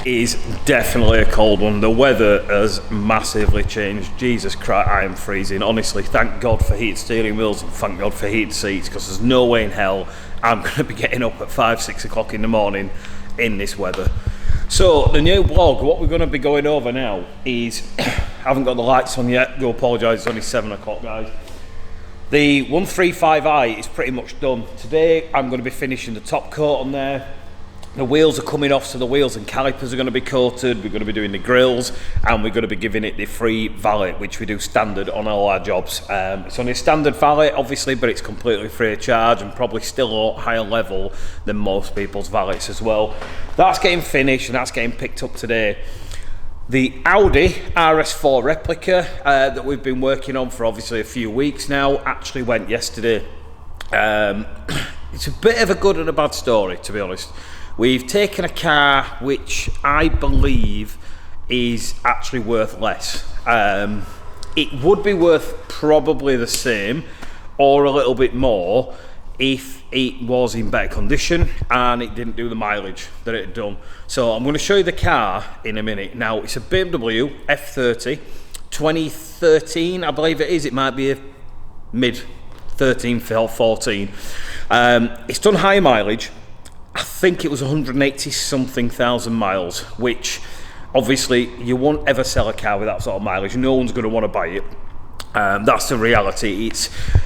is definitely a cold one. The weather has massively changed. Jesus Christ, I am freezing. Honestly, thank God for heated steering wheels and thank God for heated seats, because there's no way in hell I'm going to be getting up at 5-6 o'clock in the morning in this weather. So the new vlog, what we're going to be going over now is, I haven't got the lights on yet, do apologise, it's only 7 o'clock guys. The 135i is pretty much done. Today I'm going to be finishing the top coat on there. The wheels are coming off, so the wheels and calipers are going to be coated. We're going to be doing the grills, and we're going to be giving it the free valet, which we do standard on all our jobs. It's only a standard valet, obviously, but it's completely free of charge and probably still a lot higher level than most people's valets as well. That's getting finished, and that's getting picked up today. The Audi RS4 replica that we've been working on for obviously a few weeks now actually went yesterday. It's a bit of a good and a bad story, to be honest. We've taken a car which I believe is actually worth less. It would be worth probably the same or a little bit more if it was in better condition and it didn't do the mileage that it had done. So I'm going to show you the car in a minute. Now, it's a BMW F30 2013, I believe it is. It might be a mid 13 or 14. It's done high mileage. I think it was 180 something thousand miles, which obviously you won't ever sell a car with that sort of mileage. No one's going to want to buy it. That's the reality.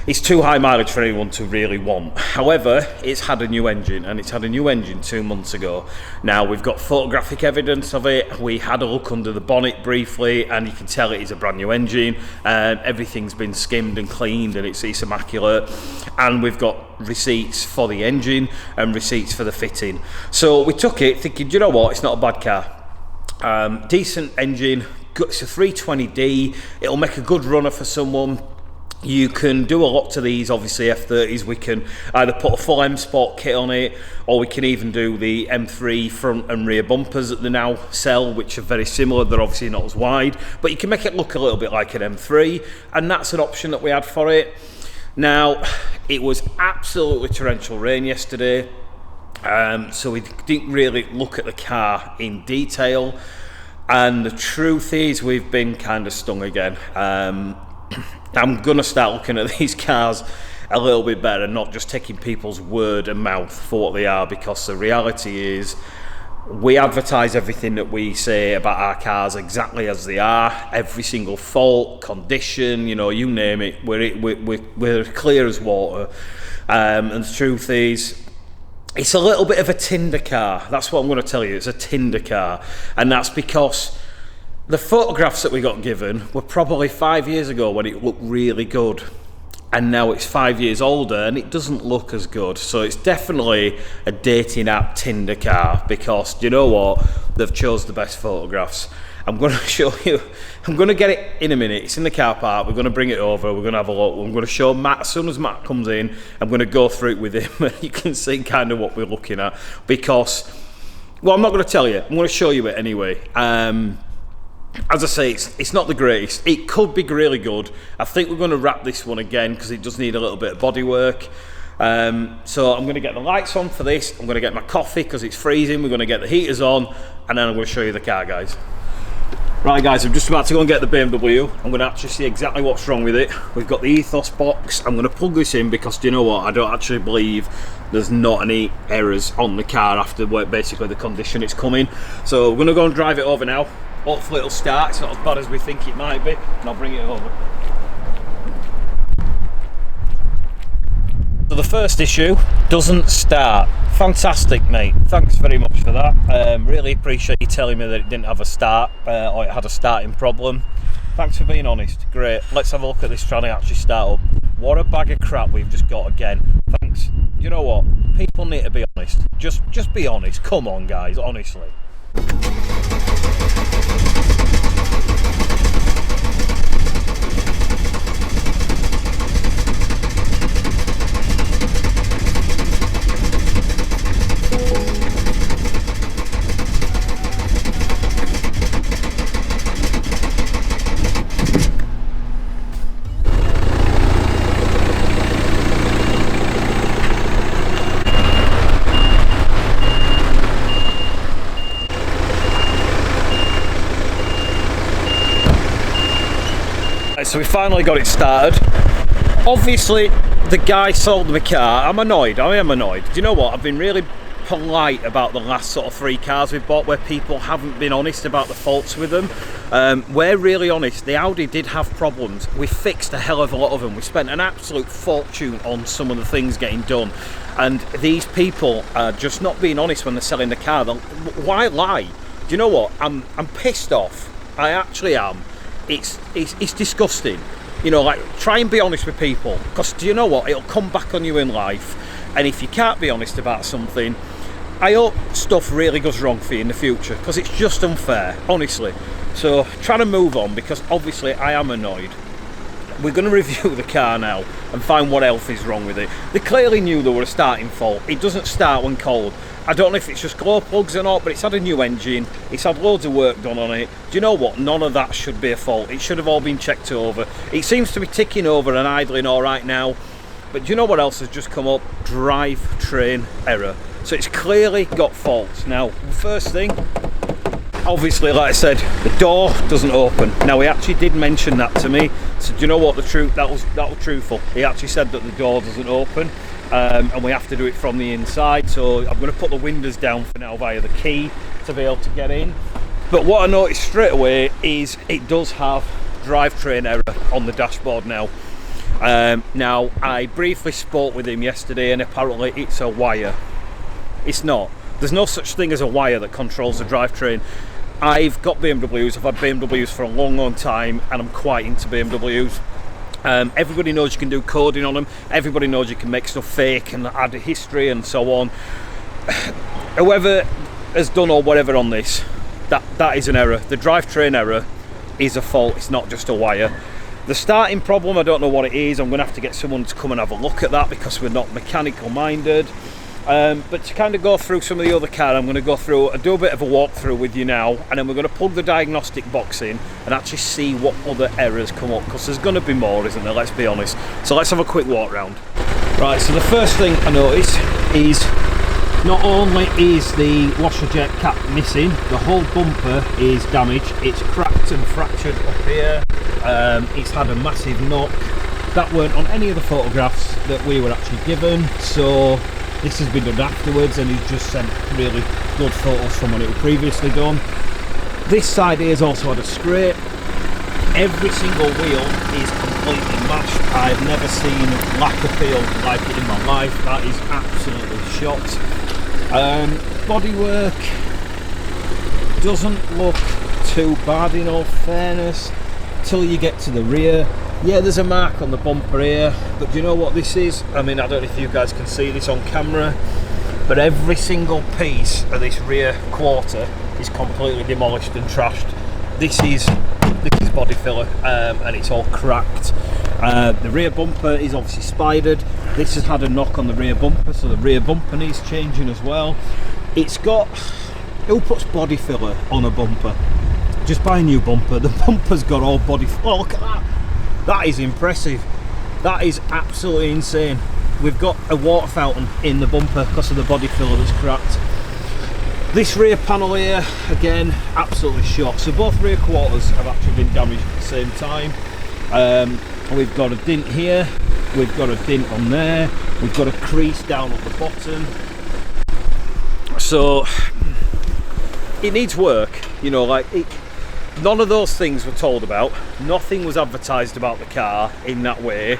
It's too high mileage for anyone to really want. However, it's had a new engine, and it's had a new engine 2 months ago. Now, we've got photographic evidence of it. We had a look under the bonnet briefly, and you can tell it is a brand new engine. Everything's been skimmed and cleaned, and it's immaculate. And we've got receipts for the engine and receipts for the fitting. So we took it thinking, do you know what, it's not a bad car. Decent engine. It's a 320D. It'll make a good runner for someone. You can do a lot to these, obviously F30s. We can either put a full M Sport kit on it, or we can even do the M3 front and rear bumpers that they now sell, which are very similar. They're obviously not as wide, but you can make it look a little bit like an M3, and that's an option that we had for it. Now, it was absolutely torrential rain yesterday, so we didn't really look at the car in detail. And the truth is, we've been kind of stung again. I'm going to start looking at these cars a little bit better and not just taking people's word and mouth for what they are, because the reality is we advertise everything that we say about our cars exactly as they are. Every single fault, condition, you know, you name it, we're clear as water. And the truth is, it's a little bit of a Tinder car. That's what I'm going to tell you. It's a Tinder car. And that's because the photographs that we got given were probably 5 years ago when it looked really good. And now it's 5 years older and it doesn't look as good. So it's definitely a dating app Tinder car, because you know what? They've chose the best photographs. I'm going to show you. I'm going to get it in a minute. It's in the car park. We're going to bring it over. We're going to have a look. I'm going to show Matt. As soon as Matt comes in, I'm going to go through it with him, and you can see kind of what we're looking at. Because, well, I'm not going to tell you. I'm going to show you it anyway. As I say, it's not the greatest. It could be really good. I think we're going to wrap this one again because it does need a little bit of bodywork. So I'm going to get the lights on for this. I'm going to get my coffee because it's freezing. We're going to get the heaters on, and then I'm going to show you the car, guys. Right guys, I'm just about to go and get the BMW. I'm going to actually see exactly what's wrong with it. We've got the ethos box. I'm going to plug this in because, do you know what, I don't actually believe there's not any errors on the car after basically the condition it's come in. So we're going to go and drive it over now. Hopefully it'll start. It's not as bad as we think it might be, and I'll bring it over. So the first issue doesn't start. Fantastic, mate. Thanks very much for that. Really appreciate you telling me that it didn't have a start, or it had a starting problem. Thanks for being honest. Great. Let's have a look at this trying to actually start up. What a bag of crap we've just got again. Thanks. You know what? People need to be honest. Just be honest. Come on, guys. Honestly. Right, so we finally got it started. Obviously, the guy sold me car. I'm annoyed. I am annoyed. Do you know what? I've been really polite about the last sort of 3 cars we've bought where people haven't been honest about the faults with them. We're really honest. The Audi did have problems. We fixed a hell of a lot of them. We spent an absolute fortune on some of the things getting done. And these people are just not being honest when they're selling the car. Why lie? Do you know what? I'm pissed off. I actually am. It's disgusting. You know, like, try and be honest with people, because do you know what? It'll come back on you in life. And if you can't be honest about something, I hope stuff really goes wrong for you in the future, because it's just unfair, honestly. So try to move on, because obviously I am annoyed. We're going to review the car now and find what else is wrong with it. They clearly knew there were a starting fault. It doesn't start when cold. I don't know if it's just glow plugs or not, but it's had a new engine. It's had loads of work done on it. Do you know what? None of that should be a fault. It should have all been checked over. It seems to be ticking over and idling all right now. But do you know what else has just come up? Drivetrain error. So it's clearly got faults. Now, first thing, obviously, like I said, the door doesn't open. Now, he actually did mention that to me. So do you know what? That was truthful. He actually said that the door doesn't open, and we have to do it from the inside. So I'm going to put the windows down for now via the key to be able to get in. But what I noticed straight away is it does have drivetrain error on the dashboard now. Now, I briefly spoke with him yesterday, and apparently it's a wire. It's not. There's no such thing as a wire that controls the drivetrain. I've got BMWs, I've had BMWs for a long time, and I'm quite into BMWs. Everybody knows you can do coding on them. Everybody knows you can make stuff fake and add a history and so on. Whoever has done or whatever on this, that is an error. The drivetrain error is a fault. It's not just a wire. The starting problem, I don't know what it is. I'm going to have to get someone to come and have a look at that, because we're not mechanical minded. But to kind of go through some of the other car, I'm going to go through, do a bit of a walkthrough with you now, and then we're going to plug the diagnostic box in and actually see what other errors come up, because there's going to be more, isn't there? Let's be honest. So let's have a quick walk round. Right, so the first thing I notice is not only is the washer jet cap missing, the whole bumper is damaged. It's cracked and fractured up here. It's had a massive knock. That weren't on any of the photographs that we were actually given, so this has been done afterwards, and he's just sent really good photos from when it was previously done. This side here has also had a scrape. Every single wheel is completely mashed. I've never seen lacquer peel like it in my life. That is absolutely shot. Bodywork doesn't look too bad, in all fairness, till you get to the rear. Yeah, there's a mark on the bumper here, but do you know what this is? I mean, I don't know if you guys can see this on camera, but every single piece of this rear quarter is completely demolished and trashed. This is body filler, and it's all cracked. The rear bumper is obviously spidered. This has had a knock on the rear bumper, so the rear bumper needs changing as well. It's got, who puts body filler on a bumper? Just buy a new bumper. The bumper's got all body filler. Oh, look at that. That is impressive. That is absolutely insane. We've got a water fountain in the bumper because of the body filler that's cracked. This rear panel here, again, absolutely shot. So both rear quarters have actually been damaged at the same time. We've got a dent here, we've got a dent on there, we've got a crease down at the bottom. So it needs work, you know, like none of those things were told about. Nothing was advertised about the car in that way.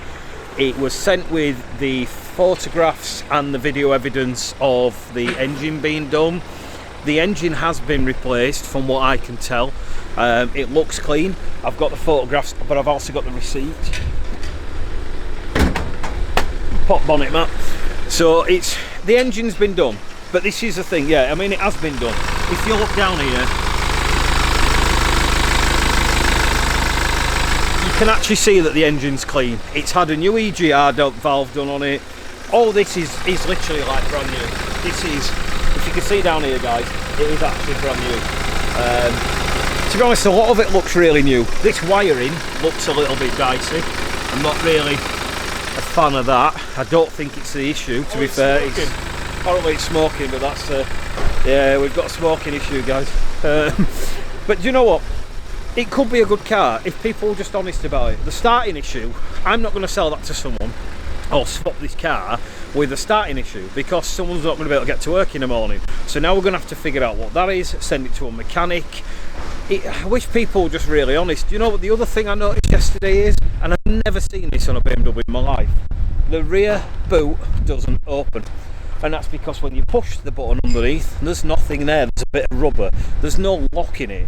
It was sent with the photographs and the video evidence of the engine being done. The engine has been replaced from what I can tell. It looks clean. I've got the photographs, but I've also got the receipt. Pop bonnet mat. So the engine's been done, but this is the thing, yeah, I mean, it has been done. If you look down here, you can actually see that the engine's clean. It's had a new EGR valve done on it. All this is literally like brand new. This is, if you can see down here, guys, it is actually brand new. To be honest, a lot of it looks really new. This wiring looks a little bit dicey. I'm not really a fan of that. I don't think it's the issue, to be fair. Apparently it's smoking, but that's yeah, we've got a smoking issue, guys. But you know what? it could be a good car if people were just honest about it. The starting issue, I'm not going to sell that to someone or swap this car with a starting issue because someone's not going to be able to get to work in the morning. So now we're going to have to figure out what that is, send it to a mechanic. I wish people were just really honest. You know what the other thing I noticed yesterday is, and I've never seen this on a BMW in my life, the rear boot doesn't open. And that's because when you push the button underneath, there's nothing there, there's a bit of rubber, there's no lock in it.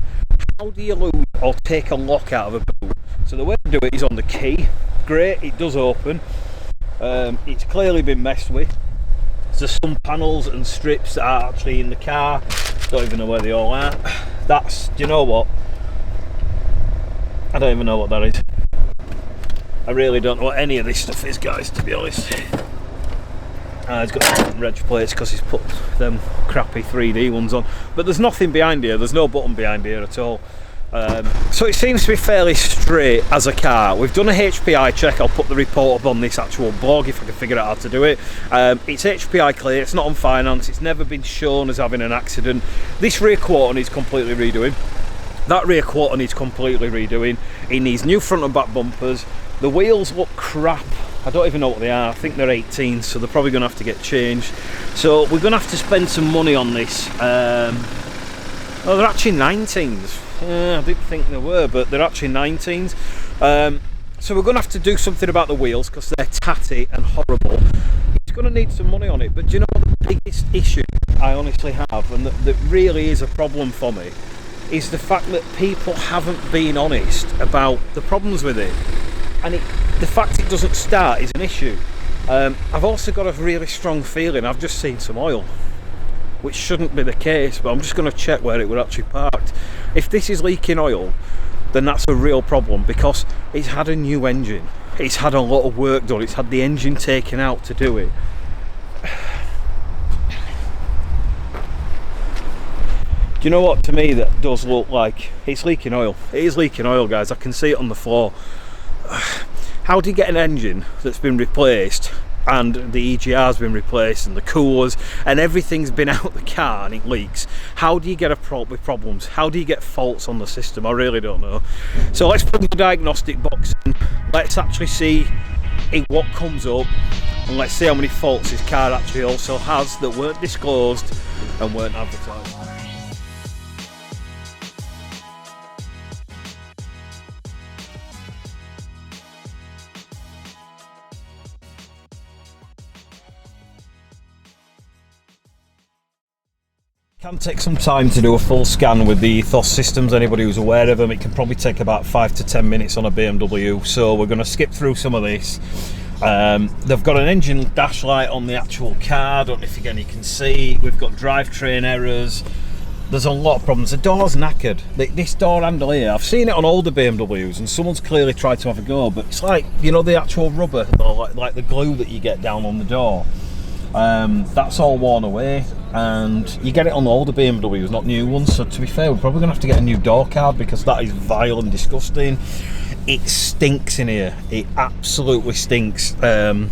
How do you lose or take a lock out of a boot? So the way to do it is on the key. Great, it does open. It's clearly been messed with. There's some panels and strips that are actually in the car. Don't even know where they all are. That's, do you know what? I don't even know what that is. I really don't know what any of this stuff is, guys, to be honest. He's got some reg plates because he's put them crappy 3D ones on. But there's nothing behind here, there's no button behind here at all. So it seems to be fairly straight as a car. We've done a HPI check. I'll put the report up on this actual blog if I can figure out how to do it. It's HPI clear, it's not on finance, it's never been shown as having an accident. This rear quarter needs completely redoing. That rear quarter needs completely redoing. It needs new front and back bumpers. The wheels look crap. I don't even know what they are. I think they're 18, so they're probably going to have to get changed. So we're going to have to spend some money on this. Oh, they're actually 19s. I didn't think they were, but they're actually 19s. So we're going to have to do something about the wheels because they're tatty and horrible. It's going to need some money on it. But do you know what the biggest issue I honestly have, and that really is a problem for me, is the fact that people haven't been honest about the problems with it. And the fact it doesn't start is an issue. I've also got a really strong feeling I've just seen some oil, which shouldn't be the case, but I'm just going to check where it were actually parked. If this is leaking oil, then that's a real problem because it's had a new engine. It's had a lot of work done. It's had the engine taken out to do it. Do you know what, to me that does look like it's leaking oil? It is leaking oil, guys. I can see it on the floor. How do you get an engine that's been replaced and the EGR's been replaced and the coolers and everything's been out the car and it leaks? How do you get with problems? How do you get faults on the system? I really don't know. So let's put the diagnostic box in. Let's actually see what comes up and let's see how many faults this car actually also has that weren't disclosed and weren't advertised. It can take some time to do a full scan with the Ethos systems. Anybody who's aware of them, it can probably take about 5 to 10 minutes on a BMW, so we're going to skip through some of this. They've got an engine dash light on the actual car, I don't know if again you can see. We've got drivetrain errors. There's a lot of problems. The door's knackered. This door handle here, I've seen it on older BMWs and someone's clearly tried to have a go, but it's like, you know, the actual rubber, or like the glue that you get down on the door. That's all worn away, and you get it on older BMWs, not new ones. So to be fair, we're probably going to have to get a new door card because that is vile and disgusting. It stinks in here. It absolutely stinks. And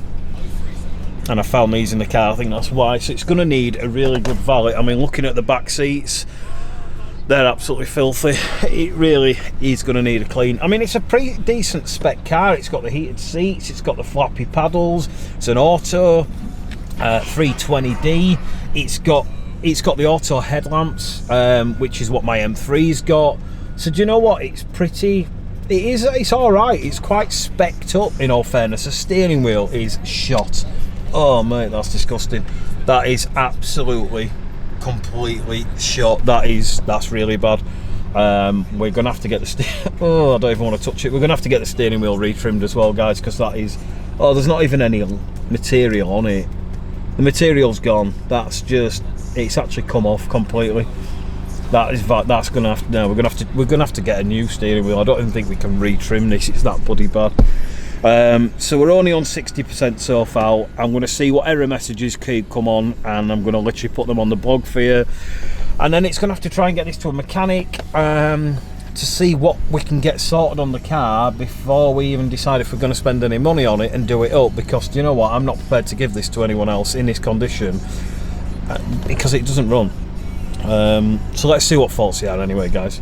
I found these in the car, I think that's why. So it's going to need a really good valet. I mean, looking at the back seats, they're absolutely filthy. It really is going to need a clean. I mean, it's a pretty decent spec car. It's got the heated seats, it's got the flappy paddles, it's an auto. 320D. It's got the auto headlamps, which is what my M3's got. So do you know what? It's all right. It's quite specced up. In all fairness, the steering wheel is shot. Oh mate, that's disgusting. That is absolutely, completely shot. That's really bad. We're gonna have to get the oh, I don't even want to touch it. We're gonna have to get the steering wheel retrimmed as well, guys, because that is. Oh, there's not even any material on it. The material's gone. That's just, it's actually come off completely. That's gonna have to, no, we're gonna have to get a new steering wheel. I don't even think we can retrim this. It's that bloody bad. So we're only on 60% so far. I'm going to see what error messages come on, and I'm going to literally put them on the blog for you. And then it's going to have to try and get this to a mechanic to see what we can get sorted on the car before we even decide if we're going to spend any money on it and do it up. Because do you know what? I'm not prepared to give this to anyone else in this condition because it doesn't run. So let's see what faults they are anyway, guys.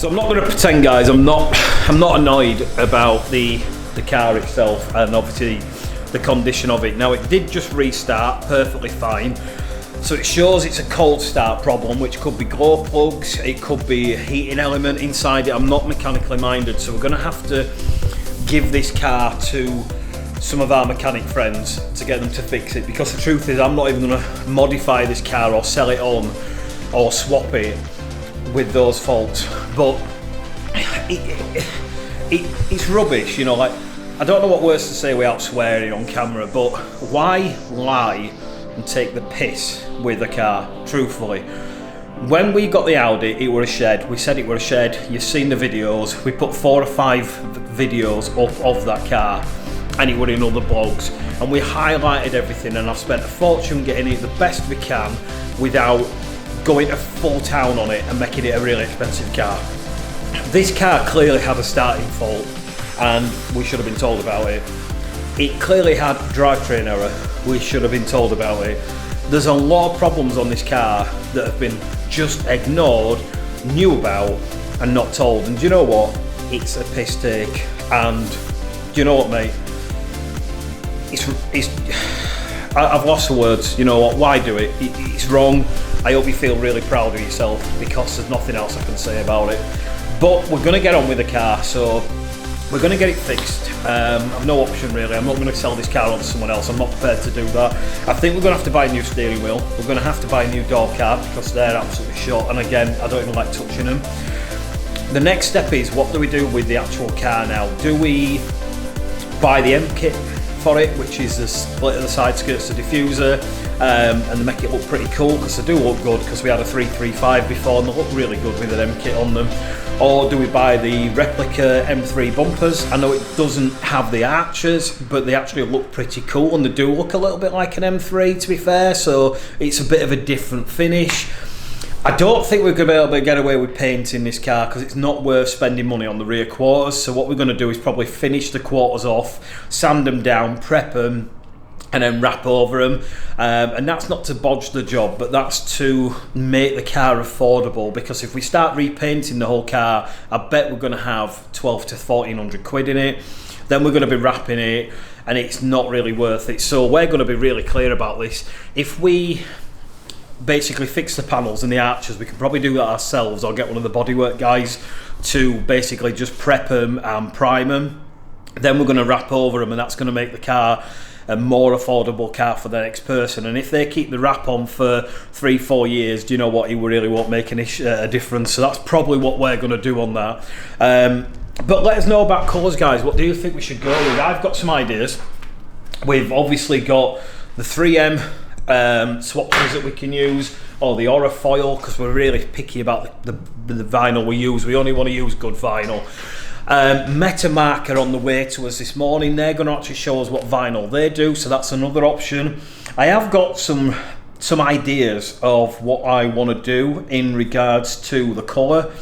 So I'm not going to pretend, guys, I'm not annoyed about the car itself and obviously the condition of it. Now, it did just restart perfectly fine. So it shows it's a cold start problem, which could be glow plugs, it could be a heating element inside it. I'm not mechanically minded, so we're going to have to give this car to some of our mechanic friends to get them to fix it, because the truth is I'm not even going to modify this car or sell it on or swap it with those faults. But it's rubbish, you know, like, I don't know what words to say without swearing on camera, but why lie and take the piss with a car, truthfully? When we got the Audi, it were a shed. We said it were a shed. You've seen the videos. We put 4 or 5 videos up of that car, and it were in other blogs. And we highlighted everything, and I've spent a fortune getting it the best we can without going to full town on it and making it a really expensive car. This car clearly had a starting fault, and we should have been told about it. It clearly had drivetrain error. We should have been told about it. There's a lot of problems on this car that have been just ignored, knew about, and not told. And do you know what? It's a piss take. And do you know what, mate? I've lost the words. You know what? Why do it? It's wrong. I hope you feel really proud of yourself, because there's nothing else I can say about it. But we're going to get on with the car, so we're going to get it fixed. I've no option really. I'm not going to sell this car on to someone else. I'm not prepared to do that. I think we're going to have to buy a new steering wheel. We're going to have to buy a new door card, because they're absolutely short. And again, I don't even like touching them. The next step is, what do we do with the actual car now? Do we buy the M kit for it, which is the split of the side skirts, the diffuser, and they make it look pretty cool, because they do look good, because we had a 335 before and they look really good with an M kit on them? Or do we buy the replica M3 bumpers? I know it doesn't have the arches, but they actually look pretty cool, and they do look a little bit like an M3, to be fair, so it's a bit of a different finish. I don't think we're going to be able to get away with painting this car, because it's not worth spending money on the rear quarters. So what we're going to do is probably finish the quarters off, sand them down, prep them, and then wrap over them. And that's not to bodge the job, but that's to make the car affordable, because if we start repainting the whole car, I bet we're going to have 12 to 1400 quid in it. Then we're going to be wrapping it, and it's not really worth it. So we're going to be really clear about this. If we basically fix the panels and the arches, we can probably do that ourselves, or get one of the Bodywork guys to basically just prep them and prime them. Then we're going to wrap over them, and that's going to make the car a more affordable car for the next person. And if they keep the wrap on for 3-4 years, do you know what? It really won't make a difference. So that's probably what we're going to do on that. But let us know about colours, guys. What do you think we should go with? I've got some ideas. We've obviously got the 3M swatches that we can use, or the Aura foil, because we're really picky about the vinyl we use. We only want to use good vinyl. Metamark are on the way to us this morning. They're going to actually show us what vinyl they do, so that's another option. I have got some ideas of what I want to do in regards to the colour.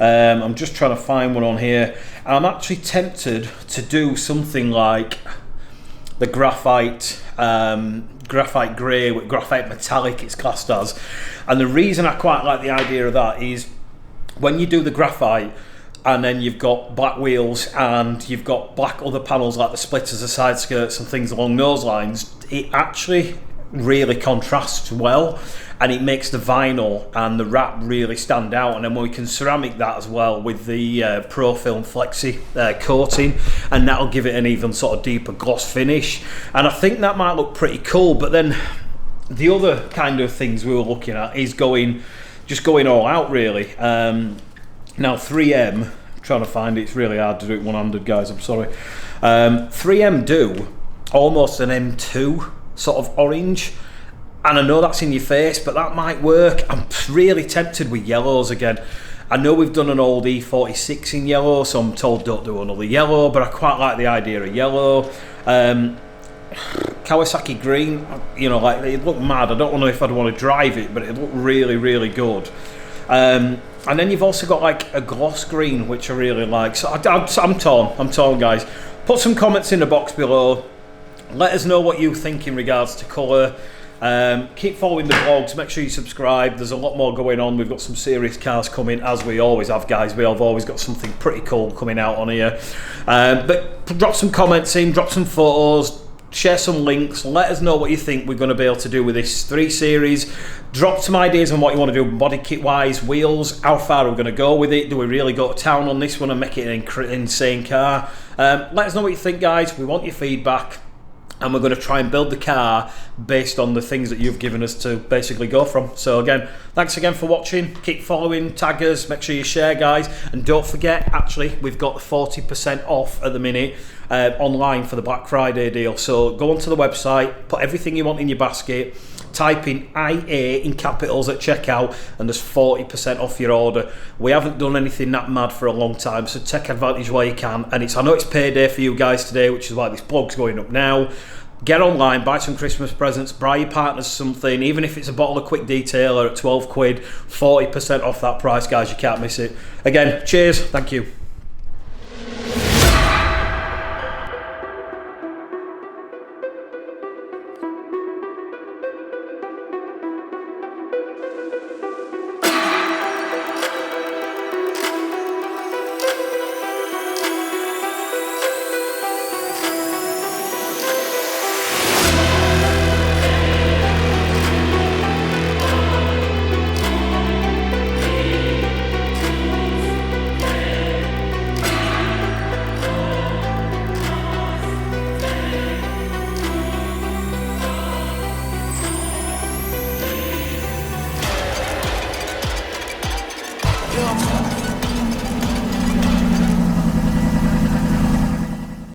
I'm just trying to find one on here. I'm actually tempted to do something like the graphite grey with graphite metallic, it's classed as. And the reason I quite like the idea of that is, when you do the graphite and then you've got black wheels and you've got black other panels like the splitters, the side skirts and things along those lines, it actually really contrasts well, and it makes the vinyl and the wrap really stand out. And then we can ceramic that as well with the Pro Film Flexi coating, and that'll give it an even sort of deeper gloss finish, and I think that might look pretty cool. But then the other kind of things we were looking at is just going all out really. Now 3M, I'm trying to find it, it's really hard to do it one-handed, guys, I'm sorry. 3M do almost an M2 sort of orange, and I know that's in your face, but that might work. I'm really tempted with yellows again. I know we've done an old E46 in yellow, so I'm told don't do another yellow, but I quite like the idea of yellow. Kawasaki green, you know, like, it looked mad. I don't know if I'd want to drive it, but it looked really, really good. And then you've also got like a gloss green, which I really like. So I'm torn, guys. Put some comments in the box below. Let us know what you think in regards to colour. Keep following the blogs, make sure you subscribe. There's a lot more going on. We've got some serious cars coming, as we always have, guys. We have always got something pretty cool coming out on here. But drop some comments in, drop some photos, share some links, let us know what you think we're going to be able to do with this 3 series. Drop some ideas on what you want to do body kit wise, wheels, how far we're going to go with it. Do we really go to town on this one and make it an insane car? Let us know what you think, guys. We want your feedback, and we're going to try and build the car based on the things that you've given us to basically go from. So again, thanks again for watching. Keep following, tag us, make sure you share, guys, and don't forget, actually, we've got 40% off at the minute online for the Black Friday deal. So go onto the website, put everything you want in your basket, type in IA in capitals at checkout, and there's 40% off your order. We haven't done anything that mad for a long time, so take advantage while you can. And I know it's payday for you guys today, which is why this blog's going up now. Get online, buy some Christmas presents, buy your partners something, even if it's a bottle of Quick Detailer at 12 quid, 40% off that price, guys. You can't miss it. Again, cheers, thank you.